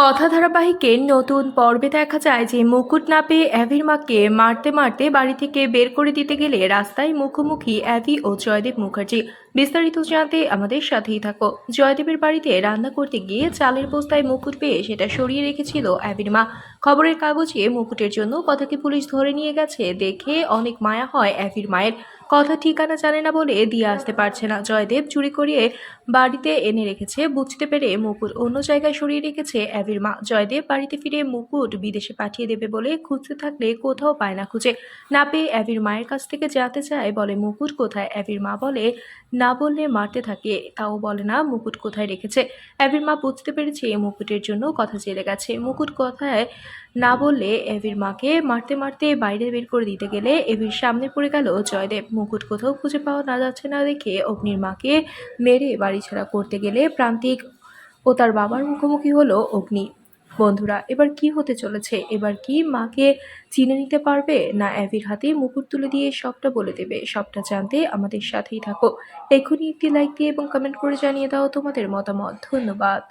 কথা ধারাবাহিকের নতুন পর্বে দেখা যায় যে মুকুট না পেয়ে অ্যাভির মাকে মারতে মারতে বাড়ি থেকে বের করে দিতে গেলে রাস্তায় মুখোমুখি অ্যাভি ও জয়দেব মুখার্জি। বিস্তারিত জানতে আমাদের সাথেই থাকো। জয়দেবের বাড়িতে রান্না করতে গিয়ে চালের বস্তায় মুকুট পেয়ে সেটা সরিয়ে রেখেছিল অ্যাভির মা। খবরের কাগজে মুকুটের জন্য কথাকে পুলিশ ধরে নিয়ে গেছে দেখে অনেক মায়া হয় অ্যাভির মায়ের। কথা ঠিকানা জানে না বলে দিয়ে আসতে পারছে না। জয়দেব চুরি করিয়ে বাড়িতে এনে রেখেছে বুঝতে পেরে মুকুট অন্য জায়গায় সরিয়ে রেখেছে অ্যাভির মা। জয়দেব বাড়িতে ফিরে মুকুট বিদেশে পাঠিয়ে দেবে বলে খুঁজতে থাকলে কোথাও পায় না, খুঁজে না পেয়ে অ্যাভির মায়ের কাছ থেকে জানতে চায়, বলে মুকুট কোথায়। অ্যাভির মা বলে না বললে মারতে থাকে, তাও বলে না মুকুট কোথায় রেখেছে। অ্যাভির মা বুঝতে পেরেছে মুকুটের জন্য কথা জেলে গেছে। মুকুট কথায় না বললে এভির মাকে মারতে মারতে বাইরে বের করে দিতে গেলে এভির সামনে পড়ে গেল জয়দেব। মুকুট কোথাও খুঁজে পাওয়া না যাচ্ছে না দেখে অগ্নির মাকে মেরে বাড়ি ছাড়া করতে গেলে প্রান্তিক ও তার বাবার মুখোমুখি হলো অগ্নি। বন্ধুরা, এবার কি হতে চলেছে? এবার কি মাকে চিনে নিতে পারবে, না এভির হাতে মুকুট তুলে দিয়ে সবটা বলে দেবে? সবটা জানতে আমাদের সাথেই থাকো। এখনই একটি লাইক দিয়ে এবং কমেন্ট করে জানিয়ে দাও তোমাদের মতামত। ধন্যবাদ।